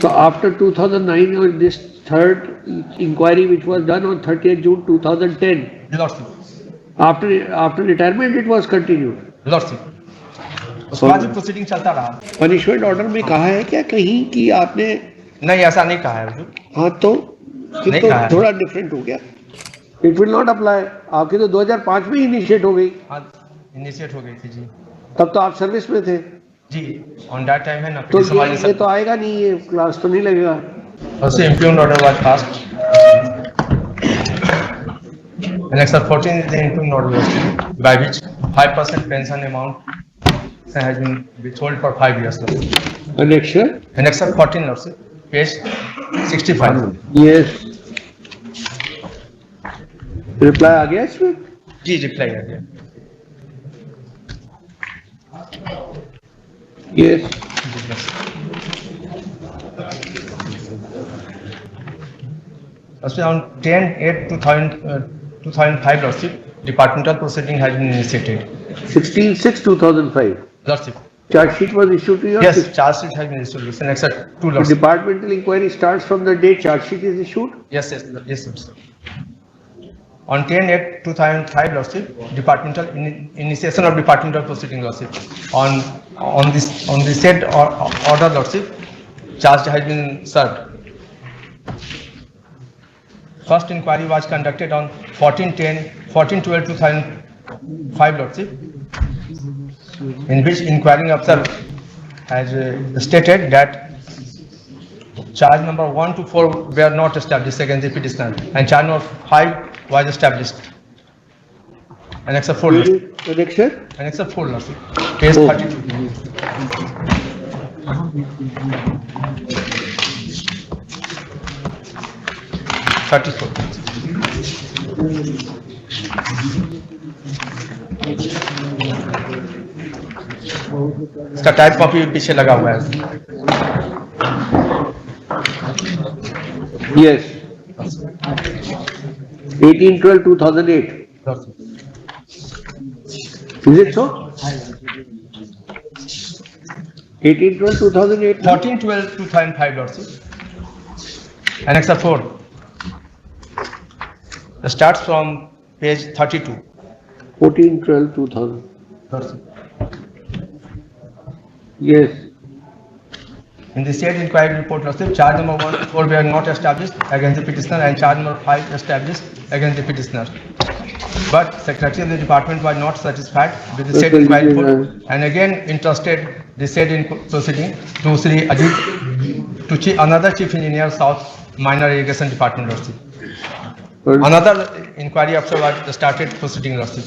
So after 2009, or this third inquiry which was done on 30th June 2010, Lordship, after retirement it was continued. Lordship, उसके बाद भी proceeding चलता रहा। Punishment order में कहा है क्या कहीं कि आपने? नहीं, ऐसा नहीं कहा है हुजूर। हाँ तो फिर नहीं तो कहा है। थोड़ा डिफरेंट हो गया। It will not apply. आपकी तो 2005 में इनिशिएट हो गई। हाँ, इनिशिएट हो गई थी जी। तब तो आप सर्विस में थे जी, ऑन दैट टाइम है ना। तो ये तो आएगा नहीं, ये क्लास तो नहीं लगेगा। Also impugned order was passed. Annex 14 is the impugned order by which 5% pension amount has been withheld for 5 years. Annexure? Annex 14, page 65. Yes. Reply आ गया इसमें? जी, रिप्लाई आ गया। Yes. On 10/8/2005, Lordship, departmental proceeding has been initiated. 16/6/2005. Lordship. Charge sheet was issued to you? Yes, charge sheet has been issued. It's Annex 2, The Lordship. departmental inquiry starts from the date charge sheet is issued? Yes, Lordship. On 10/8/2005, Lordship, departmental initiation of departmental proceeding, Lordship. On the said order, Lordship, charge has been served. First inquiry was conducted on 14/12/2005, Lordship, in which inquiring officer has stated that charge number 1 to 4 were not established against the petitioner, and charge number 5 was established. Annex 4. Annexure? Annex 4, Lordship, page 32. इसका type copy पीछे लगा हुआ है। Yes. 18/12/2008. Is it so? 18/12/2008. 14/12/2005, Lordship. Annex 4 starts from page 32. 14/12/2000. Yes. In the said inquiry report, Lordship, charge number 1 to 4 were not established against the petitioner, and charge number 5 established against the petitioner. But Secretary of the Department was not satisfied with the said inquiry report, and again entrusted the said proceeding to Sri Ajit, to another Chief Engineer, South Minor Irrigation Department, Lordship. Another inquiry officer was started proceeding, Lordship,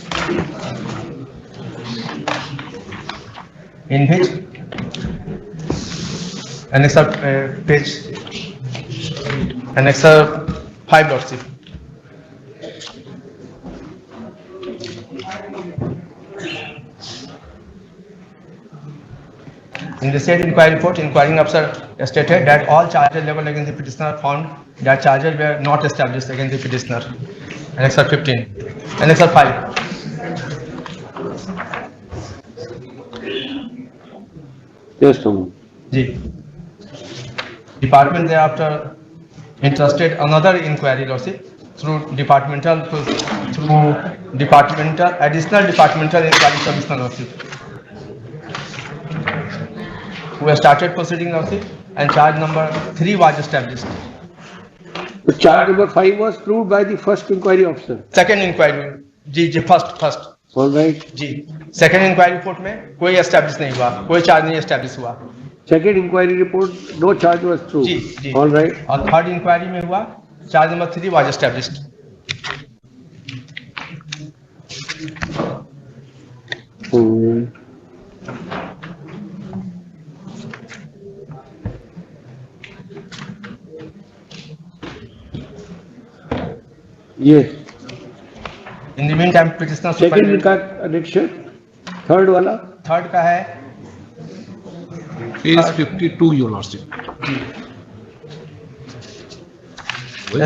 in which Annex page Annex 5, Lordship. In the said inquiry report, inquiring officer stated that all charges leveled against the petitioner found that charges were not established against the petitioner. Annex 15. Annex 5. Just a moment. Ji. Department thereafter entrusted another inquiry, Lordship, through additional departmental inquiry commissioner, Lordship, who has started proceeding, Lordship, and charge number 3 was established. The charge number 5 was proved by the first inquiry officer. Second inquiry, ji first. All right. Ji, second inquiry report में कोई establish नहीं हुआ, कोई charge नहीं establish हुआ. Second inquiry report, no charge was proved. Ji. All right. और third inquiry में हुआ, charge number 3 was established. Yes. In the meantime, petitioner Second का annexure, third वाला? Third का है page 52, Your Lordship.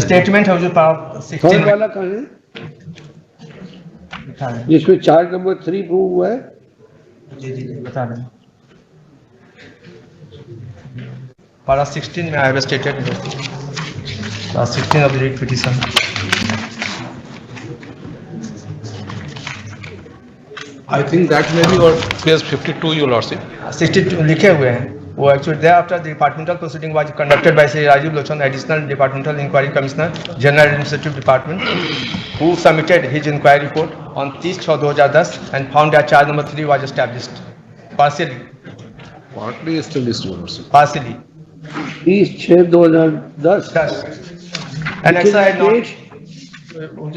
स्टेटमेंट है जो थर्ड वाला कहाँ है? जिसमें चार्ज नंबर 3 प्रूव हुआ है? जी बता दें। Para 16 में I have stated Para 16 of the writ petition. I think that may be your page 52, your lordship. 62 लिखे हुए हैं वो actually thereafter the departmental proceeding was conducted by Sri Rajiv Lochan, additional departmental inquiry commissioner, general administrative department, who submitted his inquiry report on 30/6/2010 and found that charge number 3 was established partially. Partly established, your lordship. Partially. 30/6/2010. And Which is extra had page? not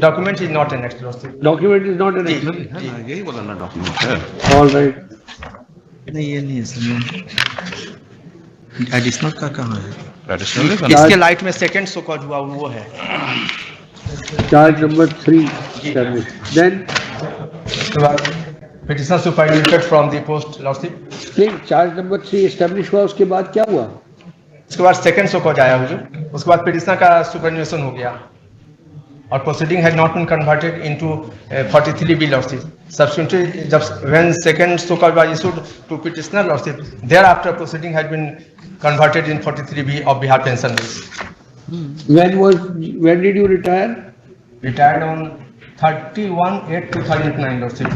document is not annexed. Lordship. Document is not an ji, exhibit. जी. यही बोला ना document है. All right. नहीं ये नहीं है sir additional का कहाँ है Traditionally, इसके लाइट में सेकंड सो कॉल्ड हुआ वो है. Charge number 3 established. Then, Petitioner superannuated from the post. Lordship. नहीं, charge number 3 established हुआ, उसके बाद क्या हुआ? उसके बाद सेकंड सो कॉज आया हुजूर. उसके बाद पिटिशनर का सुपरन्यूएशन हो गया और proceeding had not been converted into 43B lordship. Subsequently जब when second show cause was issued to petitioner lordship, thereafter proceeding had been converted in 43B of Bihar pension list. When did you retire? Retired on 31/8/2009 lordship.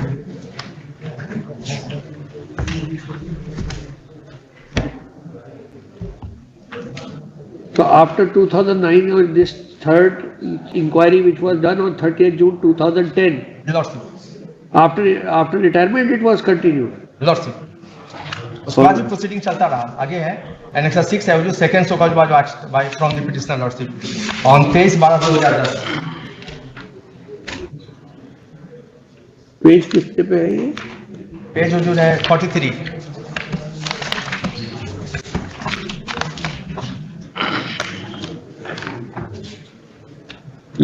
So after 2009, or this third inquiry which was done on 30th June 2010, Lordship. after retirement it was continued. Lordship. उसके बाद भी proceeding चलता रहा. आगे है annexure 6 है जो second show cause was by from the petitioner lordship on 23/12/2010. Page किसके पे है ये? पेज जो है 43.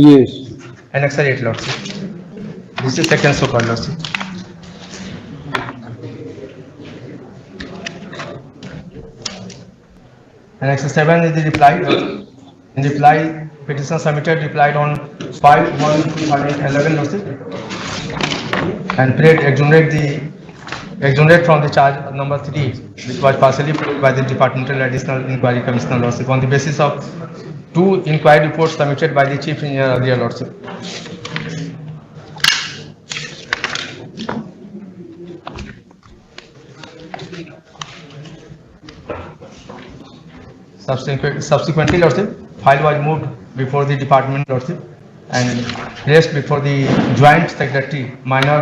Yes. Annexure 8 lordship. This is second so called lordship. Annexure 7 is the reply. In reply, petitioner submitted replied on 5/1/2011 lordship and prayed exonerate from the charge number 3, which was partially proved by the departmental additional inquiry commissioner lordship on the basis of 2 inquiry reports submitted by the chief engineer earlier lordship. Subsequently lordship, file was moved before the department lordship and placed before the joint secretary minor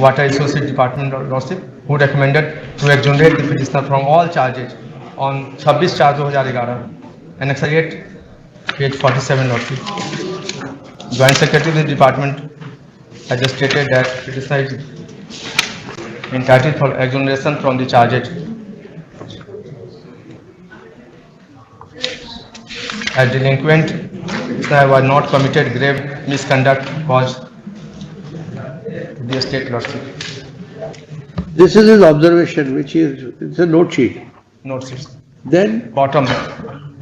water associate department lordship, who recommended to exonerate the petitioner from all charges on 26/4/2011. Annexure 8 page 47 lordship. Joint secretary of the department has just stated that petitioner is entitled for exoneration from the charges as delinquent was not committed grave misconduct caused to the state lordship. This is his observation, which is, it's a note sheet. Notes. Then, Bottom.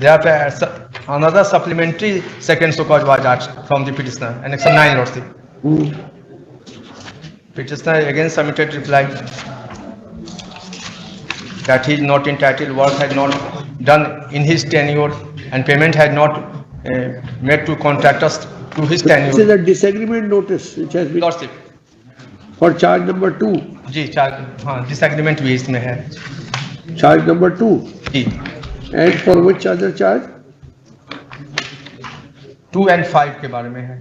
Thereafter, another supplementary second so called was asked from the petitioner. Annexure 9 lordship. Petitioner again submitted reply that he is not entitled, work had not done in his tenure and payment had not made to contractors to his this is tenure. a disagreement notice which has been Lordship. for charge number 2. जी charge हाँ disagreement भी इसमें है. Charge number 2. Ji And for which other charge? 2 and 5 के बारे में है.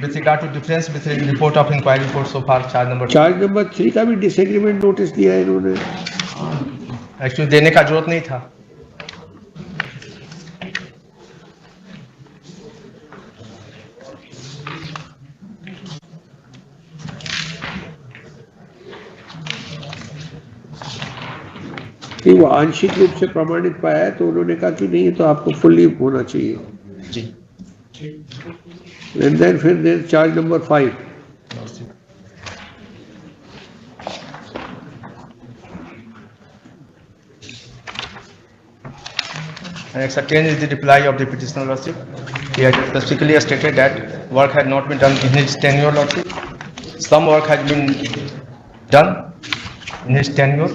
With regard to difference between report of inquiry report so far charge number 2. Charge number 3 का भी disagreement notice दिया है इन्होंने. एक्चुअली देने का जरूरत नहीं था. कि वो आंशिक रूप से प्रमाणित पाया है तो उन्होंने कहा कि नहीं, तो आपको फुल्ली होना चाहिए. जी. And then फिर there charge number 5. Annexure 10 is the reply of the petitioner lordship. He had specifically stated that work had not been done in his tenure lordship. Some work had been done in his tenure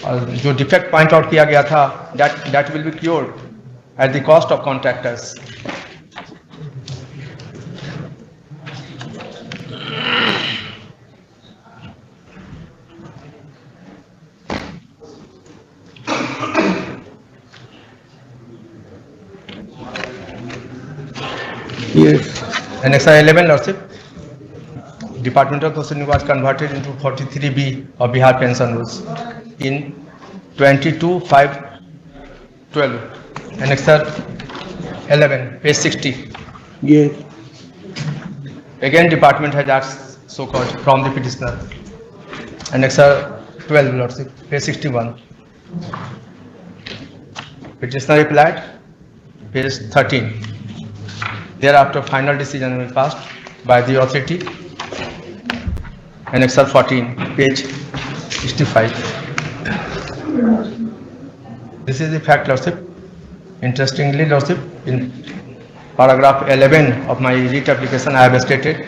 जो defect point out किया गया था, that will be cured at the cost of contractors. Yes. Annexure 11, Lordship. Departmental proceeding was converted into 43B of Bihar Pension Rules in 22/5/12. Annexure 11, page 60. Yes. Again, department has asked so called from the petitioner. Annexure 12, Lordship, page 61. Petitioner replied, page 13. Thereafter, final decision will be passed by the authority. Annexure 14, page 65. This is the fact, Lordship. Interestingly, Lordship, in paragraph 11 of my writ application, I have stated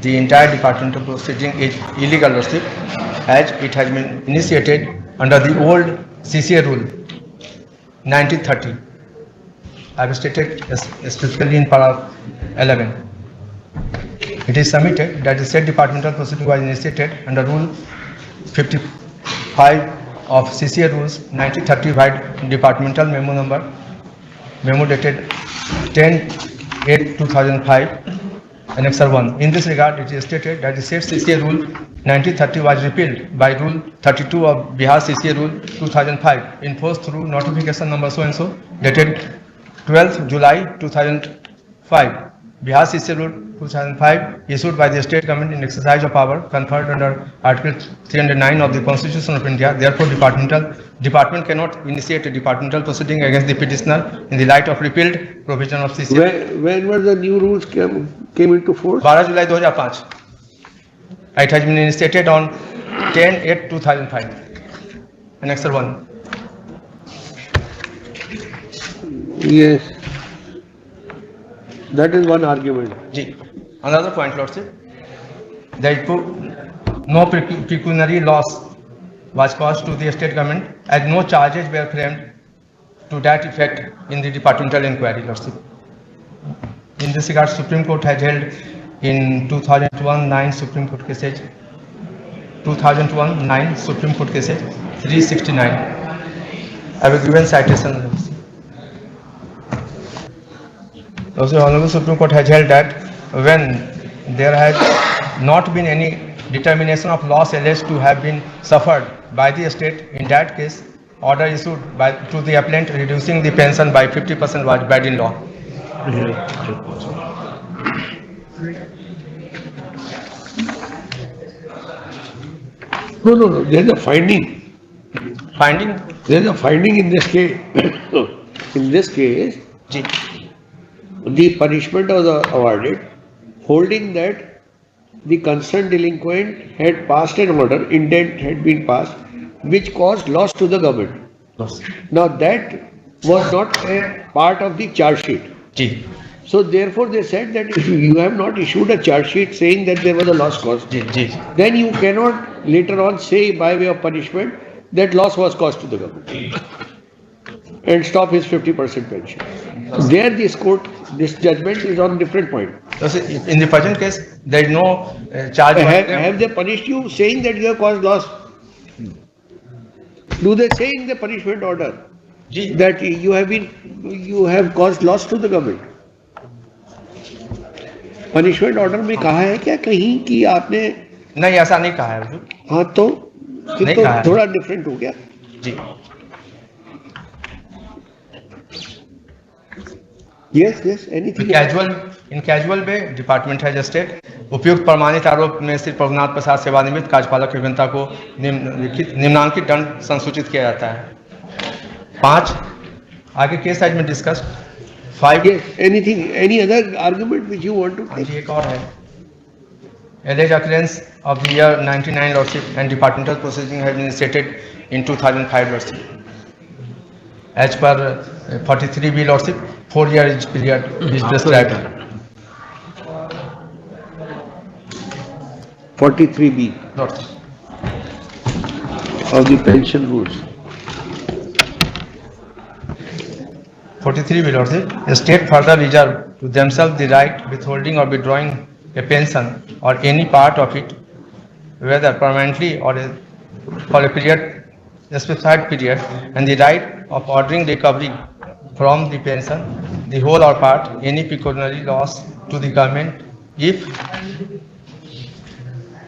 the entire departmental proceeding is illegal, Lordship, as it has been initiated under the old CCA rule 1930. I have stated specifically in paragraph 11. It is submitted that the said departmental proceeding was initiated under Rule 55 of CCA Rules 1930 by Departmental Memo dated 10/8/2005, Annexure 1. In this regard, it is stated that the said CCA Rule 1930 was repealed by Rule 32 of Bihar CCA Rule 2005, enforced through notification number so and so dated 12th July 2005. Bihar CCA Rule 2005 issued by the state government in exercise of power conferred under Article 309 of the Constitution of India. Therefore, department cannot initiate a departmental proceeding against the petitioner in the light of repealed provision of CCA. When were the new rules came into force? 12 July 2005. It has been initiated on 10/8/2005. Annexure 1. Yes. That is one argument. Another point, Lordship, that no pecuniary loss was caused to the state government as no charges were framed to that effect in the departmental inquiry, Lordship. In this regard, Supreme Court has held in 2001-9 Supreme Court cases, 2001-9 Supreme Court cases 369. I will give a citation. Also, Honorable Supreme Court has held that when there has not been any determination of loss alleged to have been suffered by the state, in that case, order issued to the appellant reducing the pension by 50% was bad in law. No. There is a finding. Finding? There is a finding in this case. In this case, the punishment was awarded, holding that the concerned delinquent had passed an order, intent had been passed, which caused loss to the government. Now that was not a part of the charge sheet. So therefore they said that if you have not issued a charge sheet saying that there was a loss caused, then you cannot later on say by way of punishment that loss was caused to the government and stop his 50% pension. There this judgment is on different point. In the present case, there is no charge. Have they punished you saying that you have caused loss? Do they say in the punishment order that you have caused loss to the government? Punishment order में कहा है क्या कहीं कि आपने नहीं ऐसा नहीं कहा है हुजूर। हाँ तो थोड़ा डिफरेंट हो गया जी। Yes, anything. In casual way, department has stated उपयुक्त प्रमाणित आरोप में श्री प्रभुनाथ प्रसाद सेवानिवृत्त कार्यपालक अभियंता को निम्नांकित दंड संसूचित किया जाता है। 5 आगे केस साइज में discuss 5 any other argument which you want to take? एक और है alleged occurrence of the year 99 lordship and departmental proceeding has been stated in 2005 lordship as per 43B lordship 4 years period is prescribed. 43B lordship. of the pension rules. 43 below it. The state further reserve to themselves the right withholding or withdrawing a pension or any part of it, whether permanently or for a period, a specified period, and the right of ordering recovery from the pension, the whole or part, any pecuniary loss to the government if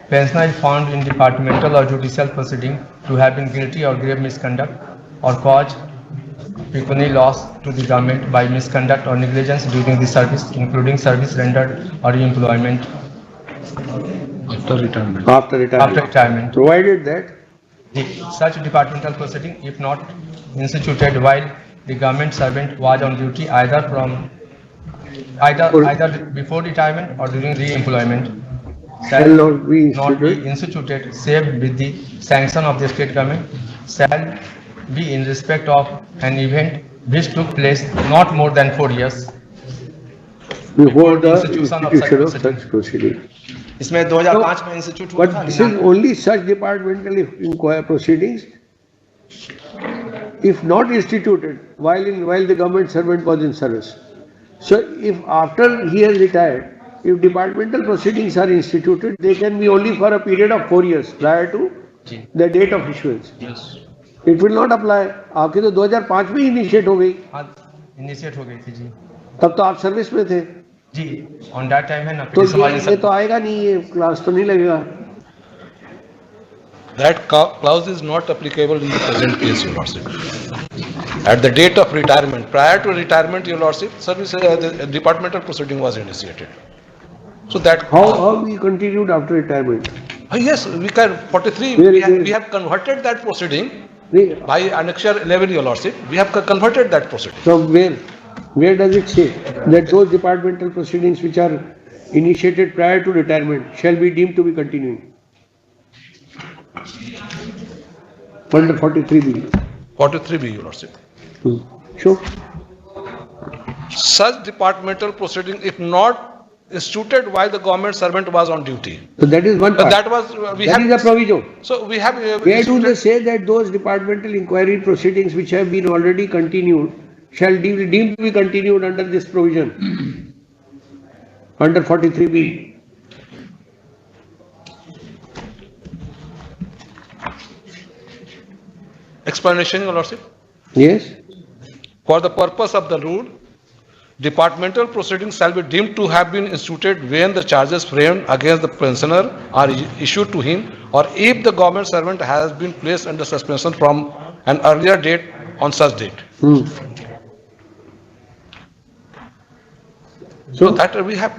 pensioner is found in departmental or judicial proceeding to have been guilty of grave misconduct or cause pecuniary loss to the government by misconduct or negligence during the service, including service rendered or employment After retirement. After retirement. after retirement. Provided that Such departmental proceeding, if not instituted while the government servant was on duty either before retirement or during re-employment, shall not be not be instituted instituted save with the sanction of the state government, shall be in respect of an event which took place not more than 4 years before the institution of institution of such such proceeding. इसमें 2005 में institute हुआ But था this is only such departmental inquiry proceedings if not instituted while the government servant was in service. So if after he has retired, if departmental proceedings are instituted, they can be only for a period of 4 years prior to the date of issuance. Yes. It will not apply. आपकी तो 2005 में initiate हो गई, हाँ initiate हो गई थी जी तब तो आप सर्विस में थे, जी ऑन दैट टाइम है ना तो समाज ये तो आएगा नहीं, ये क्लास तो नहीं लगेगा. That clause is not applicable in the present case, Your Lordship. At the date of retirement, prior to retirement, Your Lordship, service the departmental proceeding was initiated. So that How we continued after retirement? Yes, we can 43. We have converted that proceeding by annexure 11, Your Lordship. We have converted that proceeding. So where does it say that those departmental proceedings which are initiated prior to retirement shall be deemed to be continuing? Under 43B. 43B, Your Lordship. Sure. Such departmental proceeding, if not instituted while the government servant was on duty. So that is one part. That was That is a provision. So we have. Where do they say that those departmental inquiry proceedings which have been already continued shall be deemed to be continued under this provision? Under 43B. Explanation, Your Lordship. Yes. For the purpose of the rule, departmental proceedings shall be deemed to have been instituted when the charges framed against the pensioner are issued to him, or if the government servant has been placed under suspension from an earlier date on such date. So that we have.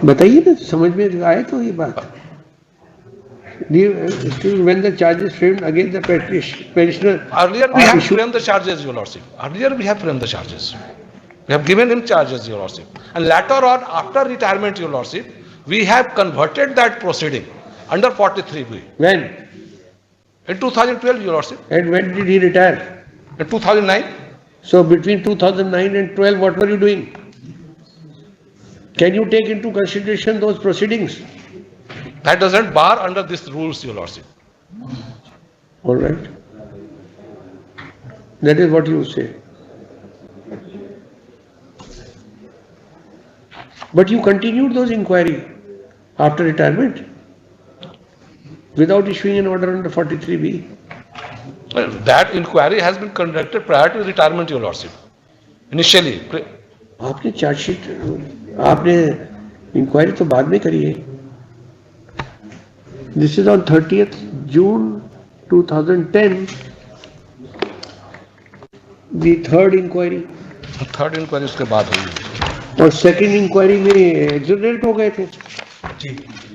बताइए ना, समझ में आए तो ये बात. When the charges framed against the petitioner. Earlier we have framed the charges, Your Lordship. Earlier we have framed the charges. We have given him charges, Your Lordship. And later on, after retirement, Your Lordship, we have converted that proceeding under 43B. When? In 2012, Your Lordship. And when did he retire? In 2009. So between 2009 and 12, what were you doing? Can you take into consideration those proceedings? That doesn't bar under these rules, Your Lordship. All right. That is what you say. But you continued those inquiry after retirement without issuing an order under 43B. That inquiry has been conducted prior to retirement, Your Lordship. Initially. आपने chargesheet, आपने inquiry तो बाद में करी है. This is on 30th June 2010. The third inquiry. Third inquiry उसके बाद हुई. और सेकंड इंक्वायरी में एक्सोनरेट हो गए थे.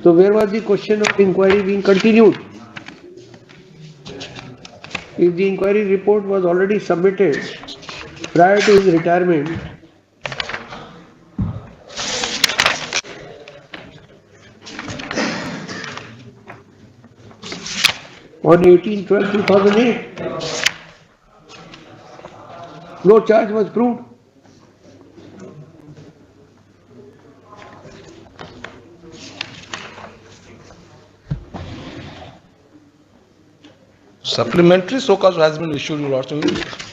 तो where was the question of inquiry being continued? If the inquiry report was already submitted prior to his retirement, on 18/12/2008, no charge was proved. Supplementary so cause has been issued, Your Lordship,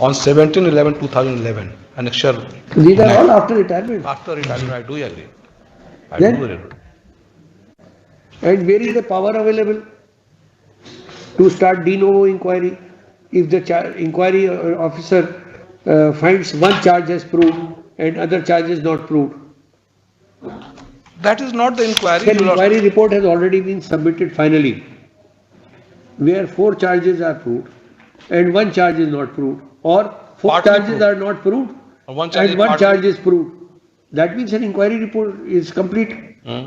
on 17/11/2011, annexure. These are all after retirement. After retirement, I do agree. I Then- do agree. And where is the power available to start de novo inquiry? If the inquiry officer finds one charge as proved and other charges not proved, That is not the inquiry, then Your Lordship. inquiry report has already been submitted finally, where 4 charges are proved and 1 charge is not proved, or 4 Partly charges proved. are not proved One charge and is 1 partly- charge is proved. That means an inquiry report is complete. Hmm.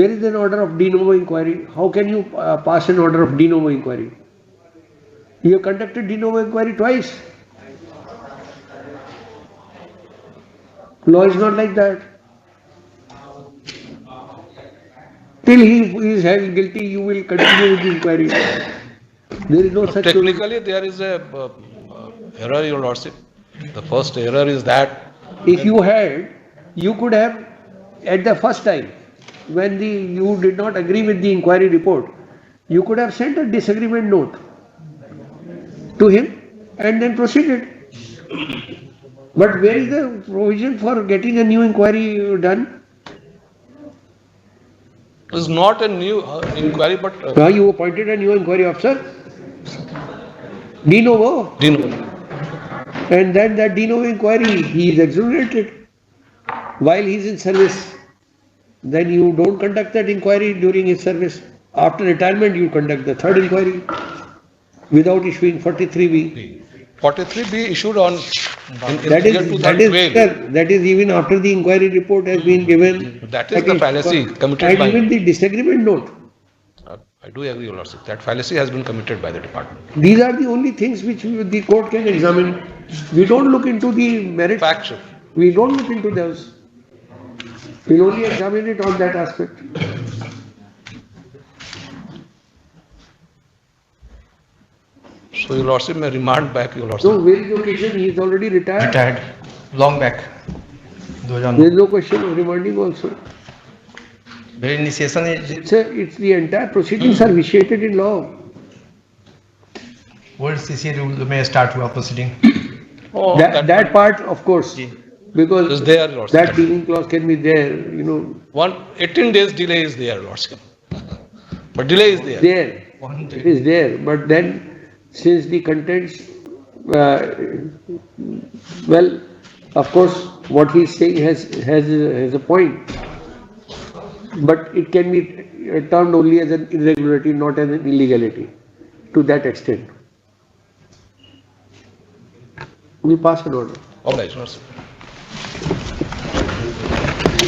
Where is an order of de novo inquiry? How can you pass an order of de novo inquiry? You have conducted de novo inquiry twice. Law is not like that. Till he is held guilty, you will continue with the inquiry. There is no such thing. Technically, there is a error, Your Lordship. The first error is that If you had, you could have, at the first time, when you did not agree with the inquiry report, you could have sent a disagreement note to him and then proceeded. But where is the provision for getting a new inquiry done? is not a new inquiry, but Now you appointed a new inquiry officer, de novo, de novo. and then that de novo inquiry, he is exonerated while he is in service. Then you don't conduct that inquiry during his service. After retirement, you conduct the third inquiry without issuing 43B. 43B issued on in That year is 2012. that is even after the inquiry report has been given. That is the fallacy committed and by. even the disagreement note. I do agree, Your Lordship. That fallacy has been committed by the department. These are the only things which the court can examine. We don't look into the merit. Fact. We don't look into those. We'll only examine it on that aspect. So Your Lordship may remand back, Your Lordship. So where is the occasion? He is already retired. Retired long back. There 2009. is no question of remanding also. Very initiation is It's the entire proceedings are vitiated in law. old CCA rule may start हुआ proceeding. Oh, That part, of course, because is there, Your Lordship. that dealing clause can be there, 18 days delay is there, Lordship. But delay is there. there. One It day. is there. But then, since the contents, well, of course, what he is saying has a point. But it can be termed only as an irregularity, not as an illegality, to that extent. We pass an order. Obliged, Lordship.